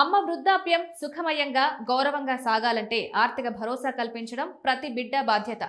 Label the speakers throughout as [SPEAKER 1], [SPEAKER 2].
[SPEAKER 1] అమ్మ వృద్ధాప్యం సుఖమయంగా గౌరవంగా సాగాలంటే ఆర్థిక భరోసా కల్పించడం ప్రతి బిడ్డ బాధ్యత.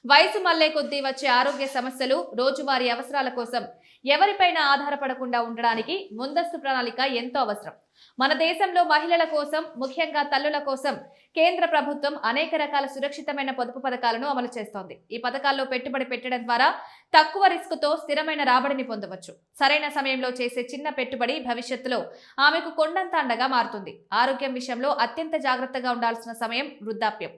[SPEAKER 1] వయసు మళ్లే కొద్దీ వచ్చే ఆరోగ్య సమస్యలు, రోజువారీ అవసరాల కోసం ఎవరిపైనా ఆధారపడకుండా ఉండడానికి ముందస్తు ప్రణాళిక ఎంతో అవసరం. మన దేశంలో మహిళల కోసం, ముఖ్యంగా తల్లుల కోసం కేంద్ర ప్రభుత్వం అనేక రకాల సురక్షితమైన పొదుపు పథకాలను అమలు చేస్తోంది. ఈ పథకాల్లో పెట్టుబడి పెట్టడం ద్వారా తక్కువ రిస్కుతో స్థిరమైన రాబడిని పొందవచ్చు. సరైన సమయంలో చేసే చిన్న పెట్టుబడి భవిష్యత్తులో ఆమెకు కొండంత అండగా మారుతుంది. ఆరోగ్యం విషయంలో అత్యంత జాగ్రత్తగా ఉండాల్సిన సమయం వృద్ధాప్యం.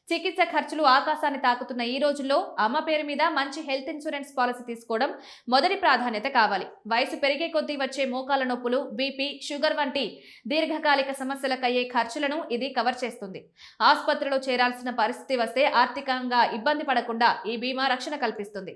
[SPEAKER 1] చికిత్స ఖర్చులు ఆకాశాన్ని తాకుతున్న ఈ రోజుల్లో అమ్మ పేరు మీద మంచి హెల్త్ ఇన్సూరెన్స్ పాలసీ తీసుకోవడం మొదటి ప్రాధాన్యత కావాలి. వయసు పెరిగే కొద్దీ వచ్చే మోకాల నొప్పులు, బీపీ, షుగర్ వంటి దీర్ఘకాలిక సమస్యలకు అయ్యే ఖర్చులను ఇది కవర్ చేస్తుంది. ఆసుపత్రిలో చేరాల్సిన పరిస్థితి వస్తే ఆర్థికంగా ఇబ్బంది పడకుండా ఈ బీమా రక్షణ కల్పిస్తుంది.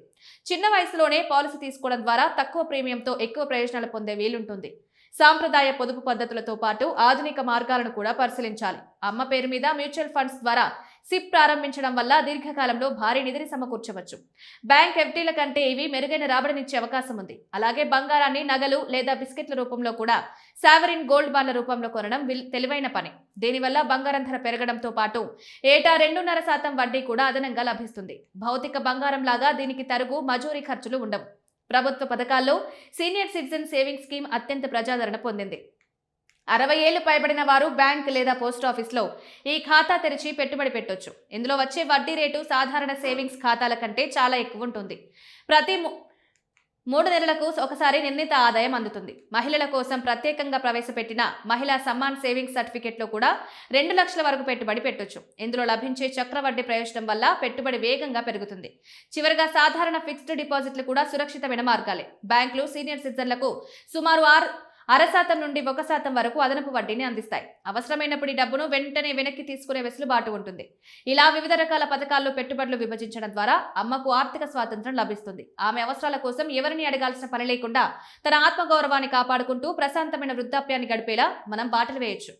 [SPEAKER 1] చిన్న వయసులోనే పాలసీ తీసుకోవడం ద్వారా తక్కువ ప్రీమియంతో ఎక్కువ ప్రయోజనాలు పొందే వీలుంటుంది. సాంప్రదాయ పొదుపు పద్ధతులతో పాటు ఆధునిక మార్గాలను కూడా పరిశీలించాలి. అమ్మ పేరు మీద మ్యూచువల్ ఫండ్స్ ద్వారా సిప్ ప్రారంభించడం వల్ల దీర్ఘకాలంలో భారీ నిధిని సమకూర్చవచ్చు. బ్యాంక్ ఎఫ్డీల కంటే ఇవి మెరుగైన రాబడినిచ్చే అవకాశం ఉంది. అలాగే బంగారాన్ని నగలు లేదా బిస్కెట్ల రూపంలో కూడా సావరిన్ గోల్డ్ బాండ్ల రూపంలో కొనడం తెలివైన పని. దీనివల్ల బంగారం ధర పెరగడంతో పాటు ఏటా 2.5% వడ్డీ కూడా అదనంగా లభిస్తుంది. భౌతిక బంగారం లాగా దీనికి తరుగు, మజూరీ ఖర్చులు ఉండవు. ప్రభుత్వ పథకాల్లో సీనియర్ సిటిజన్ సేవింగ్ స్కీమ్ అత్యంత ప్రజాదరణ పొందింది. 60 ఏళ్లు పైబడిన వారు బ్యాంక్ లేదా పోస్ట్ ఆఫీస్లో ఈ ఖాతా తెరిచి పెట్టుబడి పెట్టొచ్చు. ఇందులో వచ్చే వడ్డీ రేటు సాధారణ సేవింగ్స్ ఖాతాల కంటే చాలా ఎక్కువ ఉంటుంది. ప్రతి 3 నెలలకు ఒకసారి నిర్ణీత ఆదాయం అందుతుంది. మహిళల కోసం ప్రత్యేకంగా ప్రవేశపెట్టిన మహిళా సమ్మాన్ సేవింగ్స్ సర్టిఫికెట్లో కూడా 2 లక్షల వరకు పెట్టుబడి పెట్టొచ్చు. ఇందులో లభించే చక్రవడ్డీ ప్రయోజనం వల్ల పెట్టుబడి వేగంగా పెరుగుతుంది. చివరగా సాధారణ ఫిక్స్డ్ డిపాజిట్లు కూడా సురక్షితమైన మార్గాలే. బ్యాంకులు సీనియర్ సిటిజన్లకు సుమారు 0.5% నుండి 1% వరకు అదనపు వడ్డీని అందిస్తాయి. అవసరమైనప్పుడు ఈ డబ్బును వెంటనే వెనక్కి తీసుకునే వెసులుబాటు ఉంటుంది. ఇలా వివిధ రకాల పథకాల్లో పెట్టుబడులు విభజించడం ద్వారా అమ్మకు ఆర్థిక స్వాతంత్రం లభిస్తుంది. ఆమె అవసరాల కోసం ఎవరిని అడగాల్సిన పని లేకుండా తన ఆత్మగౌరవాన్ని కాపాడుకుంటూ ప్రశాంతమైన వృద్ధాప్యాన్ని గడిపేలా మనం బాటలు వేయొచ్చు.